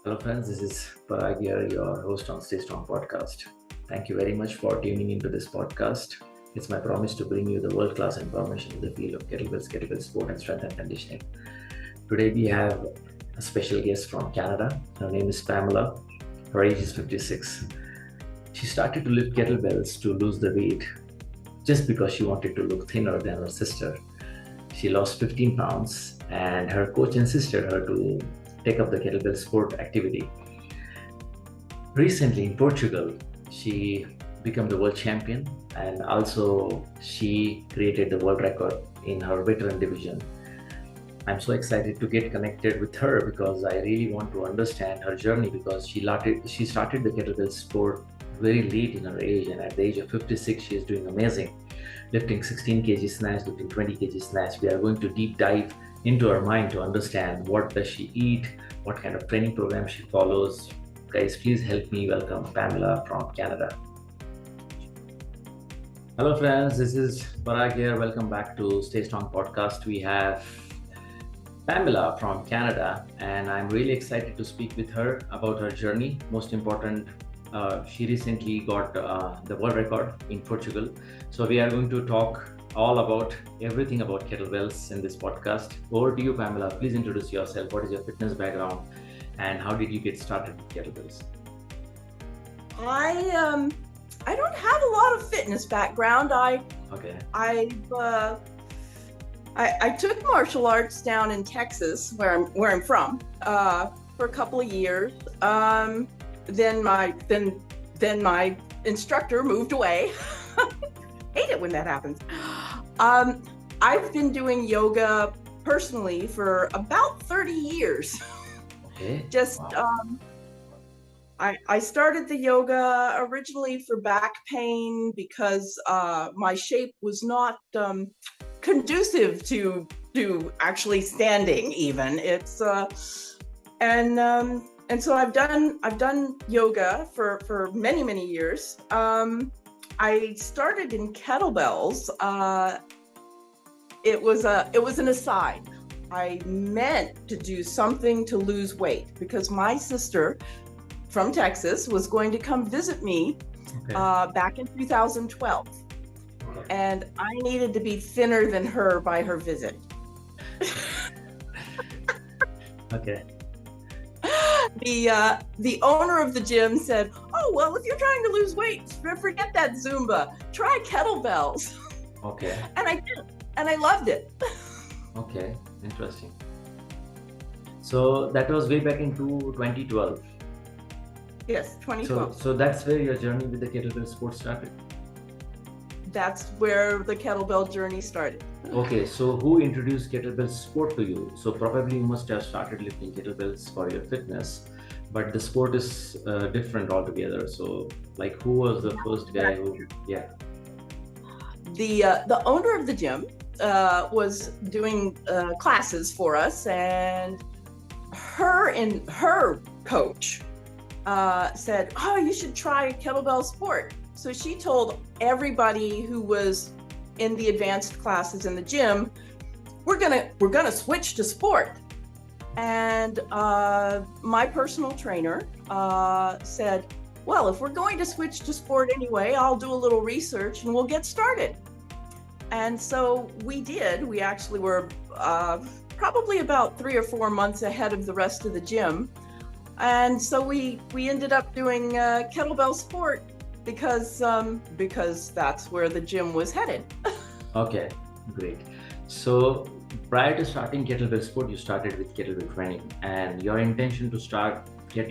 Hello friends, this is Parag here, your host on Stay Strong podcast. Thank you very much for tuning into this podcast. It's my promise to bring you the world-class information in the field of kettlebells, kettlebell sport and strength and conditioning. Today we have a special guest from Canada. Her name is Pamela. Her age is 56. She started to lift kettlebells to lose the weight just because she wanted to look thinner than her sister. She lost 15 pounds and her coach insisted her to take up the kettlebell sport activity. Recently in Portugal, she became the world champion and also she created the world record in her veteran division. I'm so excited to get connected with her because I really want to understand her journey because she started the kettlebell sport very late in her age, and at the age of 56 she is doing amazing, lifting 16 kg snatch, lifting 20 kg snatch. We are going to deep dive into her mind to understand what does she eat, what kind of training program she follows. Guys, please help me welcome Pamela from Canada. Hello friends, this is Parag here. Welcome back to Stay Strong podcast. We have Pamela from Canada and I'm really excited to speak with her about her journey. Most important, she recently got the world record in Portugal. So we are going to talk all about everything about kettlebells in this podcast. Over to you, Pamela. Please introduce yourself. What is your fitness background and how did you get started with kettlebells? I don't have a lot of fitness background. Okay. I took martial arts down in Texas, where I'm from, for a couple of years. Then my instructor moved away. Hate it when that happens. I've been doing yoga personally for about 30 years. Okay. Just wow. I started the yoga originally for back pain because my shape was not conducive to actually standing even. It's and so I've done yoga for many years. I started in kettlebells. It was an aside. I meant to do something to lose weight because my sister from Texas was going to come visit me back in 2012. And I needed to be thinner than her by her visit. Okay. The owner of the gym said, "Oh, well, if you're trying to lose weight, forget that Zumba. Try kettlebells." Okay. And I did, and I loved it. Okay, interesting. So that was way back into 2012. Yes, 2012. So that's where your journey with the kettlebell sport started. That's where the kettlebell journey started. Okay, so who introduced kettlebell sport to you? So probably you must have started lifting kettlebells for your fitness, but the sport is different altogether. So like who was the first guy who, yeah. The owner of the gym was doing classes for us, and her coach said, "Oh, you should try kettlebell sport." So she told everybody who was in the advanced classes in the gym, we're gonna switch to sport. And my personal trainer said, "Well, if we're going to switch to sport anyway, I'll do a little research and we'll get started." And so we did. We actually were probably about 3 or 4 months ahead of the rest of the gym. And so we ended up doing kettlebell sport because that's where the gym was headed. Okay, great. So prior to starting kettlebell sport, you started with kettlebell training, and your intention to get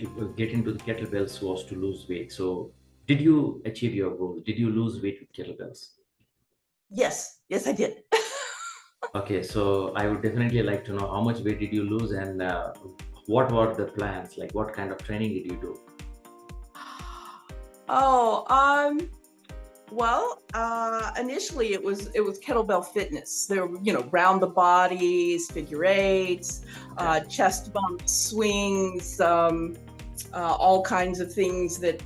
into the kettlebells was to lose weight. So did you achieve your goal? Did you lose weight with kettlebells? Yes, I did. Okay, so I would definitely like to know how much weight did you lose and what were the plans? Like what kind of training did you do? Well, initially it was kettlebell fitness. There were, round the bodies, figure eights, chest bumps, swings, all kinds of things that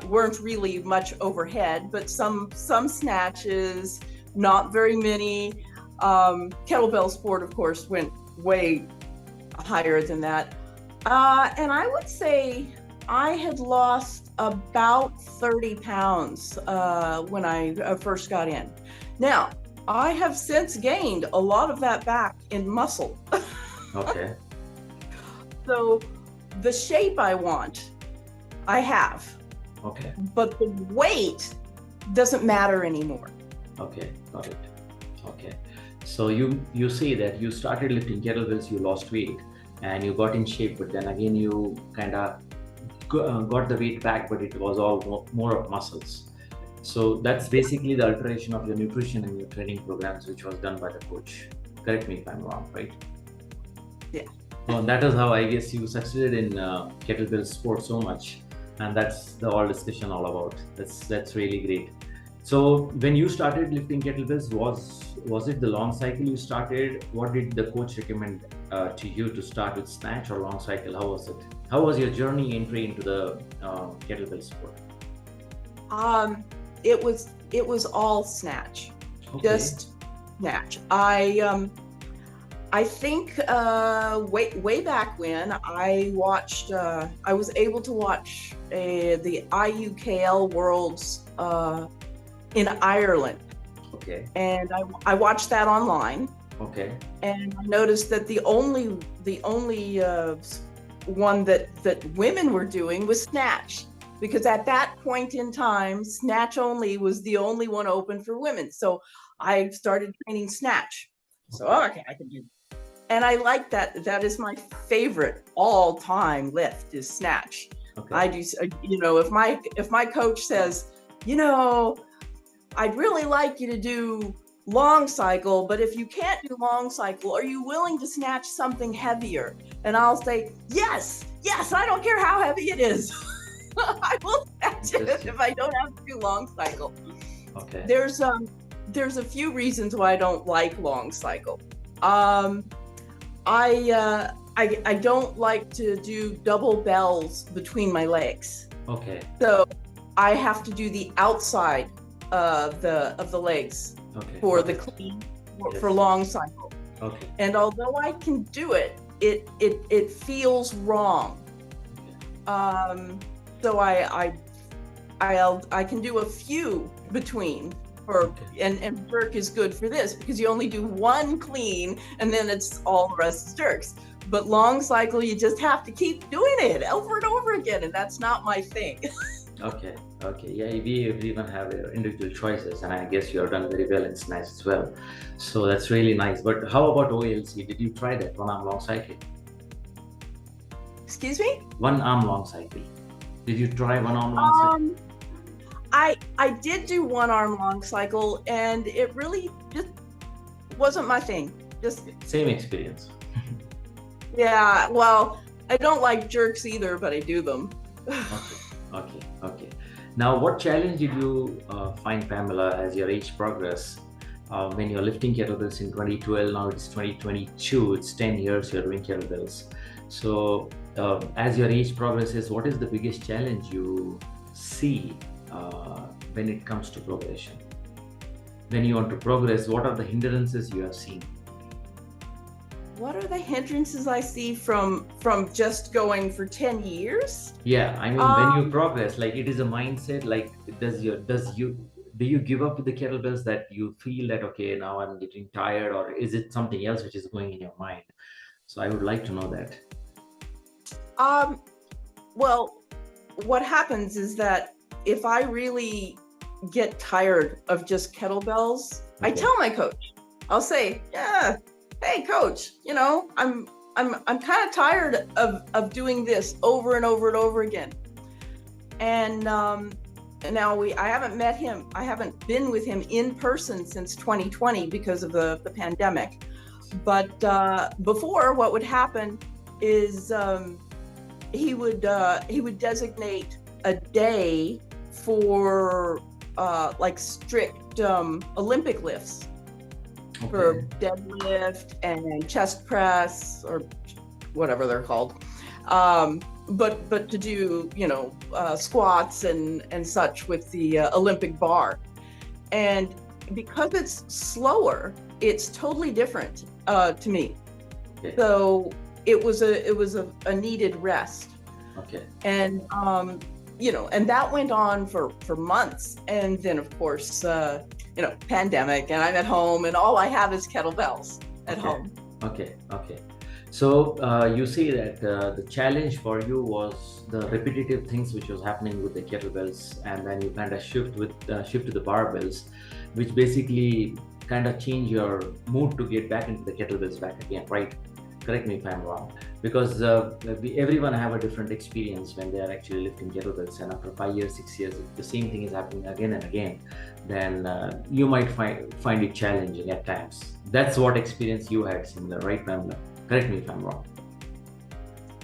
weren't really much overhead, but some snatches, not very many. Kettlebell sport, of course, went way higher than that. And I would say I had lost about 30 pounds when I first got in. Now, I have since gained a lot of that back in muscle. Okay. So the shape I want, I have, Okay. but the weight doesn't matter anymore. Okay. Got it. Okay. So you say that you started lifting kettlebells, you lost weight, and you got in shape, but then again you kind of got the weight back, but it was all more of muscles. So that's basically the alteration of your nutrition and your training programs, which was done by the coach. Correct me if I'm wrong, right? Yeah. Well, that is how I guess you succeeded in kettlebell sport so much, and that's the all discussion all about. That's really great. So when you started lifting kettlebells, was it the long cycle you started? What did the coach recommend to you to start with snatch or long cycle? How was it? How was your journey entry into the kettlebell sport? It was all snatch, Okay. just snatch. I think way back when I watched, I was able to watch the IUKL Worlds in Ireland, Okay. and I watched that online, Okay. and I noticed that the only one that women were doing was snatch, because at that point in time, snatch only was the only one open for women. So I started training snatch. So okay, I can do. And I like that. That is my favorite all-time lift is snatch. Okay. I do, if my coach says, I'd really like you to do long cycle, but if you can't do long cycle, are you willing to snatch something heavier? And I'll say, yes, I don't care how heavy it is. I will snatch it if I don't have to do long cycle. Okay. There's a few reasons why I don't like long cycle. I don't like to do double bells between my legs. Okay. So I have to do the outside of the legs for the clean for long cycle. Okay. And although I can do it, it feels wrong. So I can do a few between. And jerk is good for this because you only do one clean and then it's all the rest is jerks. But long cycle, you just have to keep doing it over and over again, and that's not my thing. Okay. Yeah, we everyone have individual choices, and I guess you have done very well in snatch as well. So that's really nice. But how about OLC? Did you try that one arm long cycle? Excuse me? One arm long cycle. Did you try one arm long cycle? I did do one arm long cycle, and it really just wasn't my thing. Just same experience. Yeah, well, I don't like jerks either, but I do them. Okay. Now, what challenge did you find, Pamela, as your age progress? When you're lifting kettlebells in 2012, now it's 2022, it's 10 years you're doing kettlebells. So as your age progresses, what is the biggest challenge you see when it comes to progression? When you want to progress, what are the hindrances you have seen? What are the hindrances I see from just going for 10 years? Yeah, I mean, when you progress, like it is a mindset, like do you give up with the kettlebells that you feel that, okay, now I'm getting tired, or is it something else which is going in your mind? So I would like to know that. Well, what happens is that if I really get tired of just kettlebells, I tell my coach, I'll say, yeah, hey coach, I'm kind of tired of doing this over and over and over again. And now I haven't met him. I haven't been with him in person since 2020 because of the pandemic. But before, what would happen is he would designate a day for like strict Olympic lifts. Okay. For deadlift and chest press or whatever they're called, but to do squats and such with the Olympic bar, and because it's slower, it's totally different to me. Okay. So it was a needed rest. Okay. And and that went on for months. And then of course, pandemic, and I'm at home, and all I have is kettlebells at Okay. home. Okay. Okay. So you see that the challenge for you was the repetitive things which was happening with the kettlebells, and then you kind of shift to the barbells, which basically kind of change your mood to get back into the kettlebells back again, right? Correct me if I'm wrong, because everyone have a different experience when they are actually lifting kettlebells, and after 5 years, 6 years, if the same thing is happening again and again, then you might find it challenging at times. That's what experience you had similar, right, Pamela? Correct me if I'm wrong.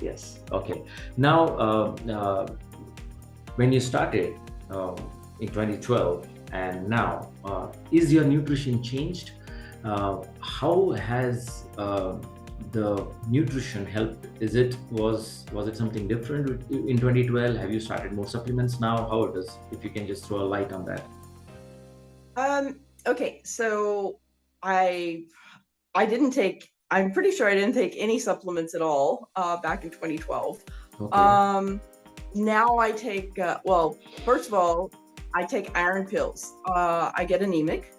Yes. Okay. Now, when you started in 2012 and now, is your nutrition changed? How has the nutrition helped? Was it something different in 2012? Have you started more supplements now? How it is? If you can just throw a light on that. Okay, so I didn't take. I'm pretty sure I didn't take any supplements at all back in 2012. Okay. Now I take. Well, first of all, I take iron pills. I get anemic,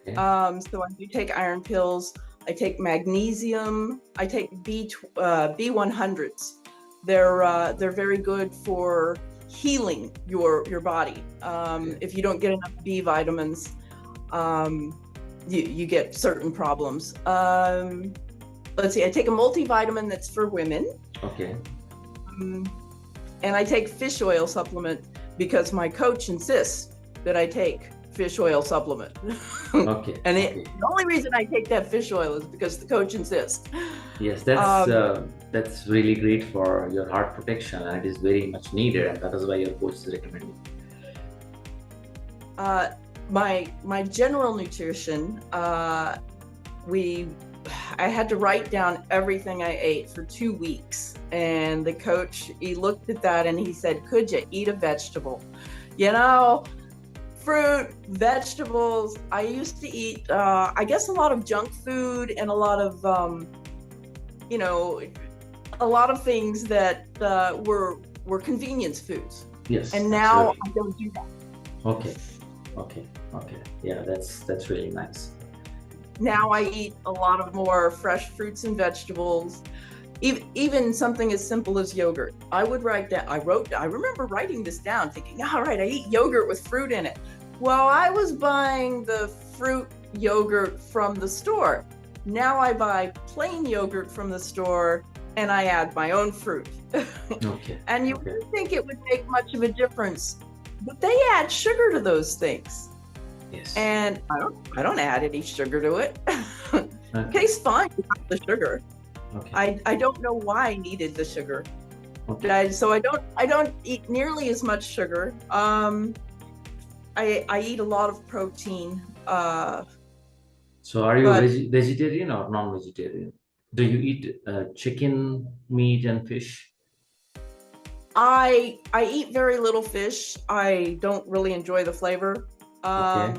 Okay. so I do take iron pills. I take magnesium. I take B100s. They're very good for healing your body. If you don't get enough B vitamins, you get certain problems. Let's see, I take a multivitamin that's for women. Okay. And I take fish oil supplement because my coach insists that I take fish oil supplement. Okay. And Okay. the only reason I take that fish oil is because the coach insists. Yes, that's really great for your heart protection, and it is very much needed, and that is why your coach is recommending. My general nutrition, I had to write down everything I ate for 2 weeks, and the coach, he looked at that and he said, "Could you eat a vegetable?" Fruit, vegetables. I used to eat, I guess, a lot of junk food and a lot of, a lot of things that were convenience foods. Yes. And now absolutely. I don't do that. Okay. Okay. Okay. Yeah, that's really nice. Now I eat a lot of more fresh fruits and vegetables. Even something as simple as yogurt. I remember writing this down thinking, all right, I eat yogurt with fruit in it. Well, I was buying the fruit yogurt from the store. Now I buy plain yogurt from the store and I add my own fruit. Okay. And you Okay. wouldn't think it would make much of a difference, but they add sugar to those things. Yes. And I don't add any sugar to it. Okay. Tastes fine without the sugar. Okay. I don't know why I needed the sugar. Okay. So I don't eat nearly as much sugar. I eat a lot of protein. So, are you But vegetarian or non-vegetarian? Do you eat chicken, meat, and fish? I eat very little fish. I don't really enjoy the flavor Okay.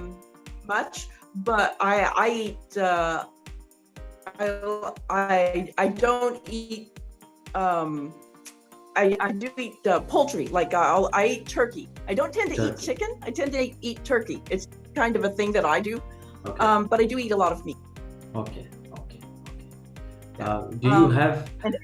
much, but I eat. I don't eat. I do eat poultry. Like I eat turkey. I don't tend to eat Turkey. chicken. I tend to eat turkey. It's kind of a thing that I do. Okay. But I do eat a lot of meat. Okay. Okay. Okay. Yeah. Do you have And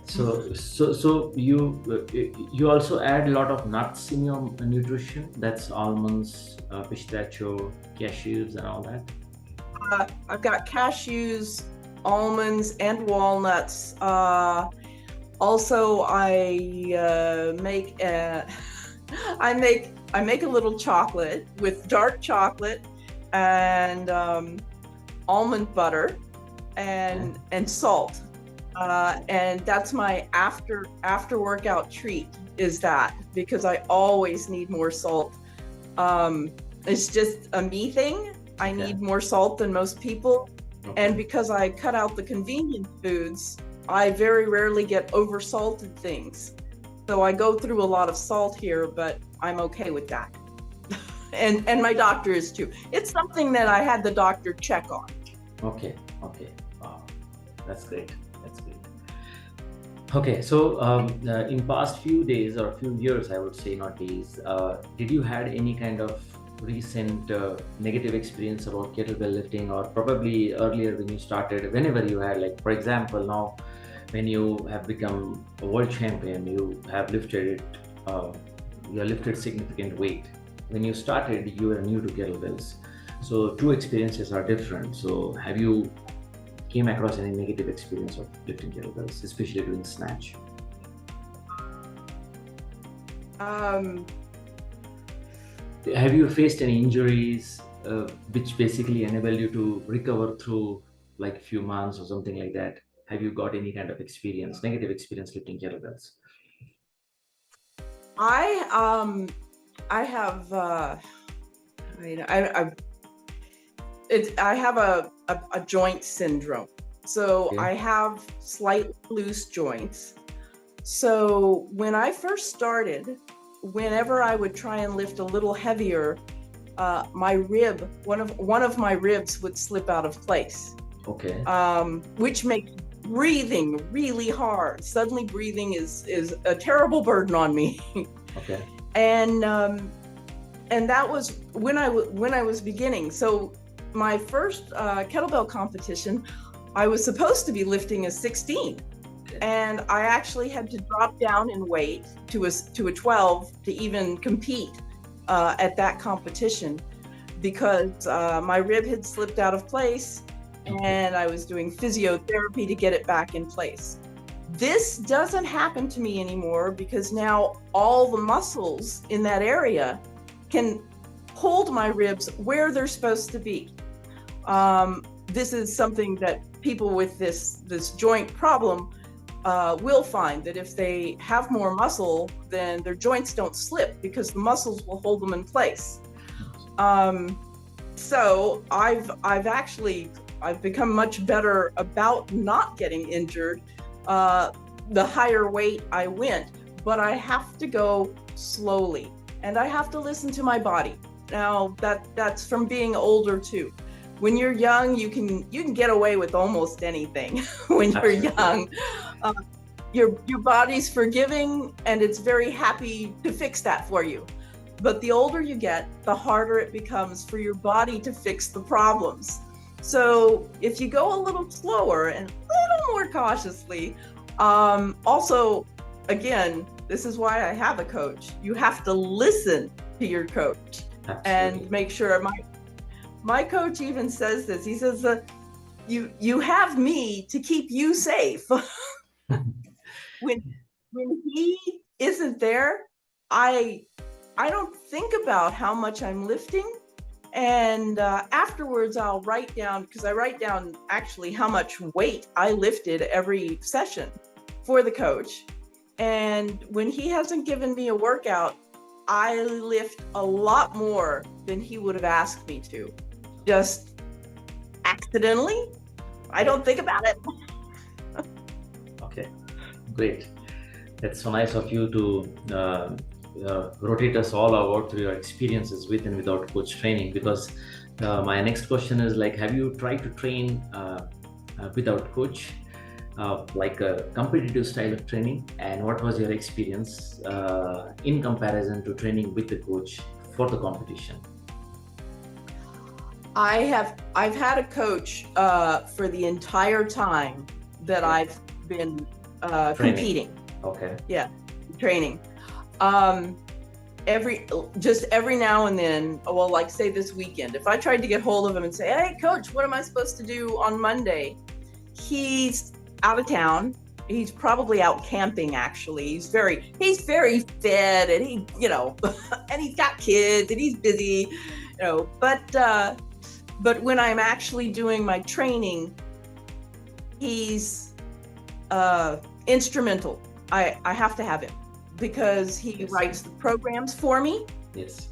so you also add a lot of nuts in your nutrition? That's almonds, pistachio, cashews, and all that. I've got cashews, almonds, and walnuts. Also, I make I make a little chocolate with dark chocolate and almond butter and salt. And that's my after workout treat, is that, because I always need more salt. It's just a me thing. I Okay. need more salt than most people. Okay. And because I cut out the convenience foods, I very rarely get oversalted things. So I go through a lot of salt here, but I'm okay with that. And my doctor is too. It's something that I had the doctor check on. Okay. Okay. Wow. That's great. That's great. Okay, so in past few days or few years, I would say, not days, did you had any kind of recent negative experience about kettlebell lifting, or probably earlier when you started, whenever you had, like for example, now when you have become a world champion, you have lifted it, you have lifted significant weight. When you started, you were new to kettlebells, so two experiences are different. So have you came across any negative experience of lifting kettlebells, especially doing snatch? Um, Have you faced any injuries which basically enable you to recover through like few months or something like that? Have you got any kind of experience, negative experience lifting kettlebells? I I have I mean I have a joint syndrome. So Okay. I have slightly loose joints. So when I first started, whenever I would try and lift a little heavier, my rib, one of my ribs would slip out of place, Okay. which makes breathing really hard. Suddenly, breathing is a terrible burden on me, Okay. and that was when I was beginning. So my first kettlebell competition, I was supposed to be lifting a 16. Okay. And I actually had to drop down in weight to a 12 to even compete at that competition, because my rib had slipped out of place and I was doing physiotherapy to get it back in place. This doesn't happen to me anymore because now all the muscles in that area can hold my ribs where they're supposed to be. This is something that people with this joint problem will find, that if they have more muscle, then their joints don't slip because the muscles will hold them in place. So I've become much better about not getting injured the higher weight I went, but I have to go slowly and I have to listen to my body. Now that's from being older too. When you're young, you can get away with almost anything when you're young. Your body's forgiving and it's very happy to fix that for you. But the older you get, the harder it becomes for your body to fix the problems. So if you go a little slower and a little more cautiously, also, again, this is why I have a coach. You have to listen to your coach. Absolutely. And make sure. My coach even says this. He says, you have me to keep you safe. when he isn't there, I don't think about how much I'm lifting. And afterwards, I'll write down, because I write down actually how much weight I lifted every session for the coach. And when he hasn't given me a workout, I lift a lot more than he would have asked me to, just accidentally. I don't think about it. Okay, great. That's so nice of you to rotate us all about through your experiences with and without coach training. Because my next question is like, have you tried to train without coach, like a competitive style of training, and what was your experience in comparison to training with the coach for the competition? I've had a coach for the entire time that I've been competing. Okay. Yeah, training. Every now and then, well, like say this weekend, if I tried to get hold of him and say, hey coach, what am I supposed to do on Monday? He's out of town. He's probably out camping, actually. He's very fit, and he, and he's got kids and he's busy, but when I'm actually doing my training, he's instrumental. I have to have him because he writes the programs for me. Yes.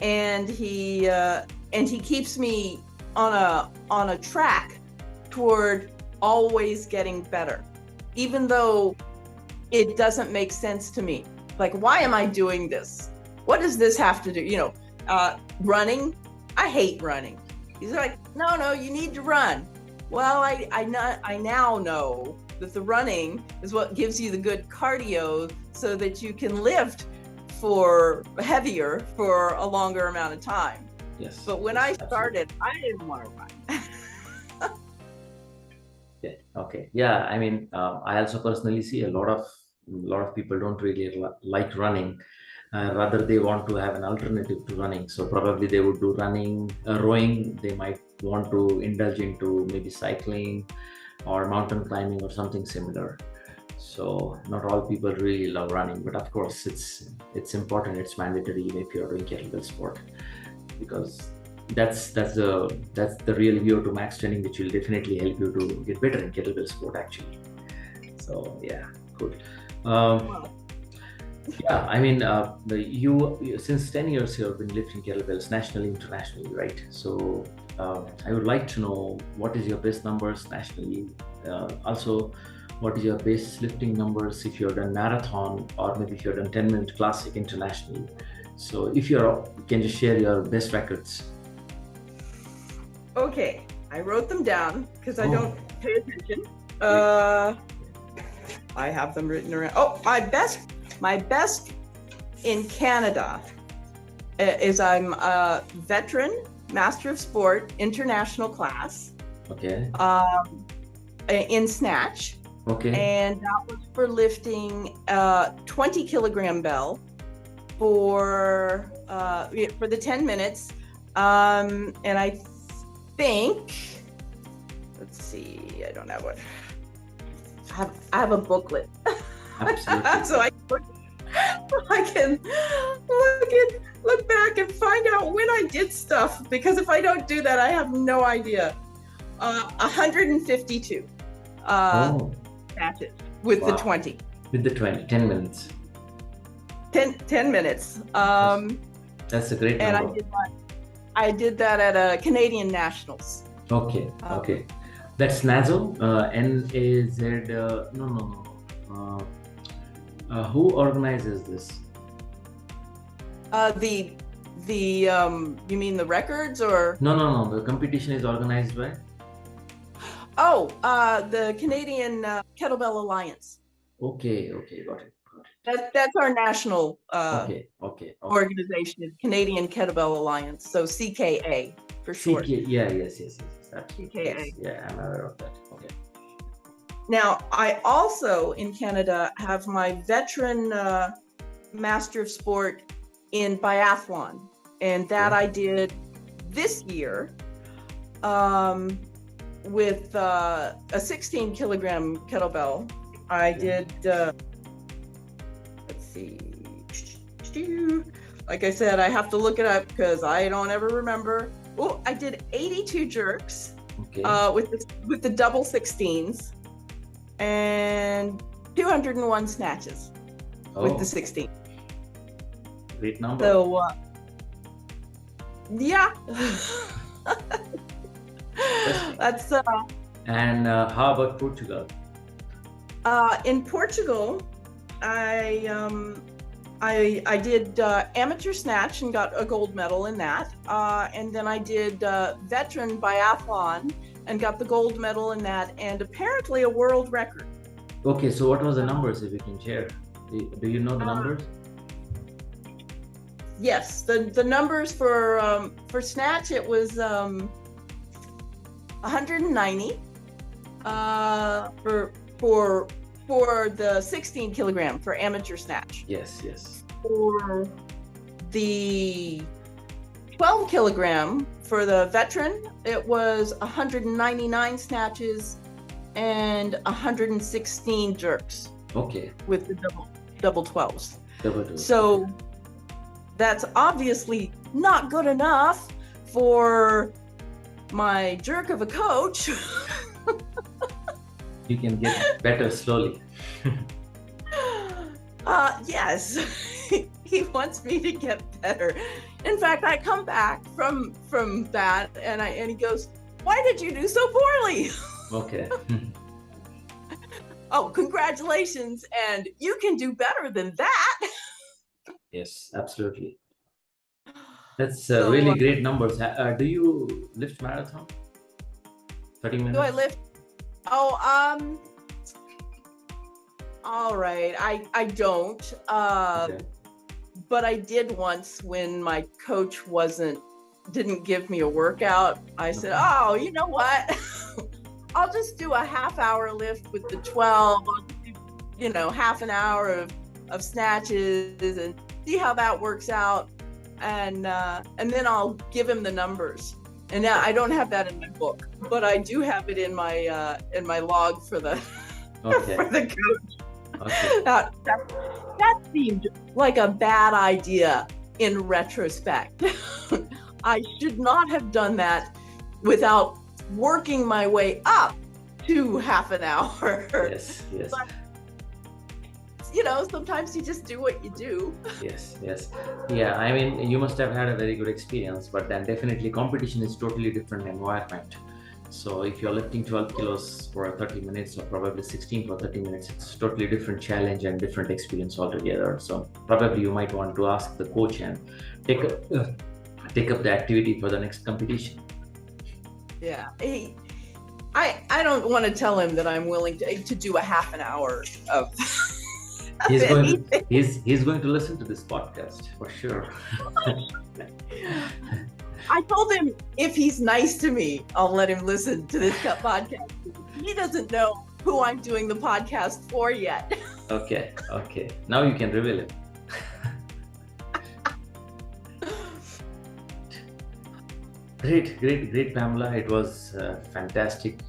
And he keeps me on a track toward always getting better, even though it doesn't make sense to me. Like, why am I doing this? What does this have to do? Running. I hate running. He's like, no, you need to run. Well, I now know that the running is what gives you the good cardio so that you can lift for heavier for a longer amount of time. Yes. But when yes, I absolutely. started, I didn't want to run. Yeah. Okay. Yeah. I mean, I also personally see a lot of people don't really like running. Rather, they want to have an alternative to running. So probably they would do running, rowing. They might want to indulge into maybe cycling or mountain climbing or something similar. So not all people really love running, but of course it's important. It's mandatory if you're doing kettlebell sport, because that's the real VO2 max training, which will definitely help you to get better in kettlebell sport actually. So yeah, good. um, yeah, I mean, since 10 years you have been lifting kettlebells nationally, internationally, right? So I would like to know what is your best numbers nationally. Also, what is your best lifting numbers if you've done marathon, or maybe if you've done 10-minute classic internationally. So if you can just share your best records. Okay, I wrote them down because I don't pay attention. I have them written around. Oh, my best in Canada is I'm a veteran master of sport international class. Okay. In snatch. Okay. And that was for lifting 20 kilogram bell for the 10 minutes. And I think, let's see, I don't have what. I have a booklet. Absolutely. So I can look back and find out when I did stuff, because if I don't do that, I have no idea. 152 snatches with the 20. With the 20, 10 minutes. 10 minutes. That's a great number. And I did that at a Canadian Nationals. Okay, okay. That's NAZO, N-A-Z, no. Who organizes this? You mean the records or? No. The competition is organized by? The Canadian Kettlebell Alliance. Okay, got it. That's our national Okay. organization, Canadian Kettlebell Alliance. So CKA for short. Yes. CKA. Yes, yeah, I'm aware of that. Okay. Now, I also in Canada have my veteran Master of Sport in biathlon, and that I did this year with a 16 kilogram kettlebell. I did, let's see, like I said, I have to look it up because I don't ever remember. Oh, I did 82 jerks with the double 16s and 201 snatches with the 16. Great number. So, yeah. That's And how about Portugal? In Portugal, I did amateur snatch and got a gold medal in that, and then I did veteran biathlon and got the gold medal in that, and apparently a world record. Okay, so what was the numbers, if you can share? Do you know the numbers? Yes, the numbers for snatch, it was 190 for the 16 kilogram for amateur snatch. Yes. For the 12 kilogram for the veteran, it was 199 snatches and 116 jerks. Okay. With the double 12s. Double 12. So that's obviously not good enough for my jerk of a coach. You can get better slowly. Yes, he wants me to get better. In fact, I come back from that and he goes, "Why did you do so poorly?" Okay. Oh, congratulations, and you can do better than that. Yes, absolutely. That's really great numbers. Do you lift marathon? 30 minutes? Do I lift? Oh, All right. I don't. Okay. But I did once when my coach didn't give me a workout. I said, Okay. oh, you know what? I'll just do a half hour lift with the 12, I'll do, half an hour of snatches and see how that works out. And then I'll give him the numbers. And now I don't have that in my book, but I do have it in my log for the Okay. for the coach. Okay. That seemed like a bad idea in retrospect. I should not have done that without working my way up to half an hour. Yes. Yes. But, sometimes you just do what you do. Yes. Yes. Yeah. I mean, you must have had a very good experience, but then definitely competition is totally different environment. So if you're lifting 12 kilos for 30 minutes or probably 16 for 30 minutes, it's totally different challenge and different experience altogether. So probably you might want to ask the coach and take up the activity for the next competition. Yeah. I don't want to tell him that I'm willing to do a half an hour of He's going to listen to this podcast for sure. I told him if he's nice to me, I'll let him listen to this podcast. He doesn't know who I'm doing the podcast for yet. Okay. Now you can reveal it. Great, Pamela. It was fantastic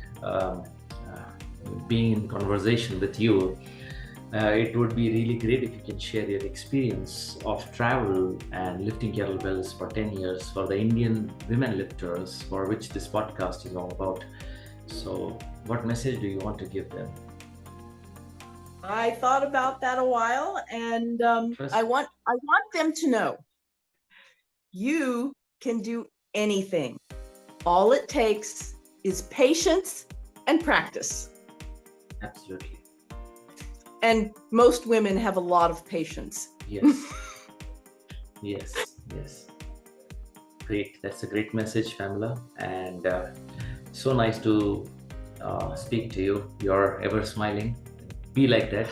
being in conversation with you. It would be really great if you can share your experience of travel and lifting kettlebells for 10 years for the Indian women lifters, for which this podcast is all about. So, what message do you want to give them? I thought about that a while, and I want them to know you can do anything. All it takes is patience and practice. Absolutely. And most women have a lot of patience. Yes. Yes. Great. That's a great message, Pamela. And so nice to speak to you. You're ever smiling. Be like that.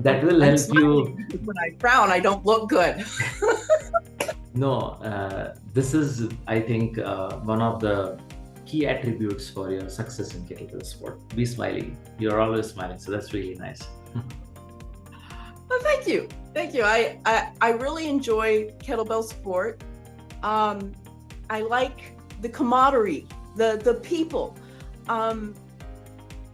That will help you. When I frown, I don't look good. No, this is, I think, one of the key attributes for your success in kettlebell sport. Be smiling. You're always smiling, so that's really nice. Well, thank you. I really enjoy kettlebell sport. I like the camaraderie, the people.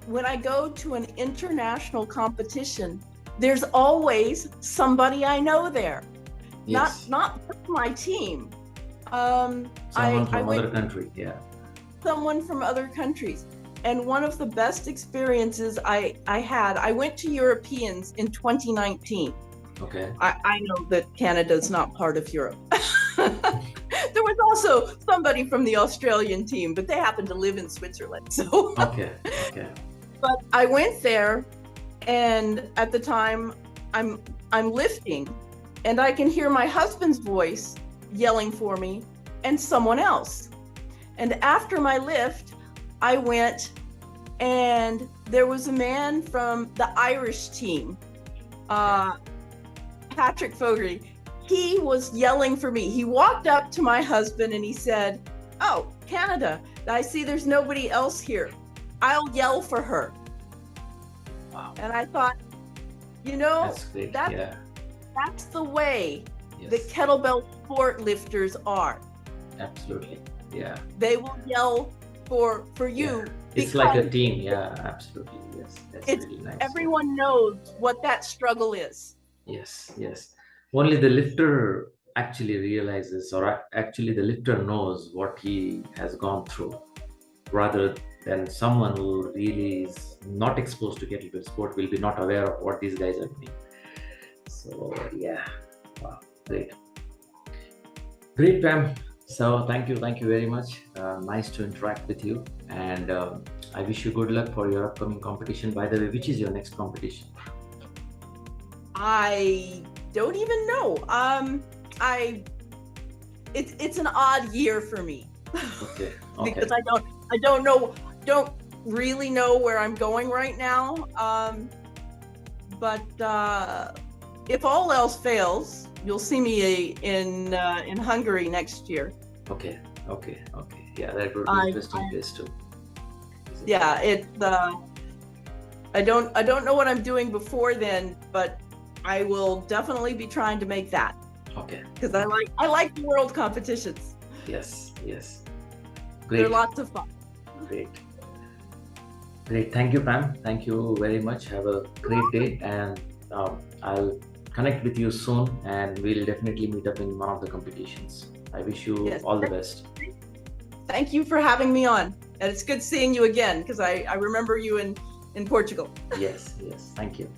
When I go to an international competition, there's always somebody I know there. Yes. Not my team. Someone from other country, yeah. Someone from other countries. And one of the best experiences I had, I went to Europeans in 2019. Okay. I know that Canada is not part of Europe. There was also somebody from the Australian team, but they happened to live in Switzerland. So Okay. But I went there, and at the time I'm lifting, and I can hear my husband's voice yelling for me and someone else. And after my lift, I went, and there was a man from the Irish team, Patrick Fogarty. He was yelling for me. He walked up to my husband and he said, "Oh, Canada, I see there's nobody else here. I'll yell for her." Wow. And I thought, That's great. that's the way Yes. the kettlebell sport lifters are. Absolutely. Yeah. They will yell for you. It's like a because team. Yeah, absolutely. Yes. That's It's really nice. everyone knows what that struggle is. Yes. Only the lifter actually realizes, or actually the lifter knows what he has gone through, rather than someone who really is not exposed to kettlebell sport will be not aware of what these guys are doing. So yeah, wow, great, Pam. So thank you very much. Nice to interact with you, and I wish you good luck for your upcoming competition. By the way, which is your next competition? I don't even know. It's an odd year for me. Okay. Because I don't know. really know where I'm going right now. But if all else fails, you'll see me in Hungary next year. Okay, okay, okay. Yeah, that would be I, interesting place too. yeah, I don't know what I'm doing before then, but I will definitely be trying to make that Okay. because I like the world competitions. Yes, yes. They're Great, lots of fun. great. Great. Thank you, Pam. Thank you very much. Have a great day, and I'll connect with you soon, and we'll definitely meet up in one of the competitions. I wish you Yes. all the best. Thank you for having me on. And it's good seeing you again because I remember you in Portugal. Yes, yes. Thank you.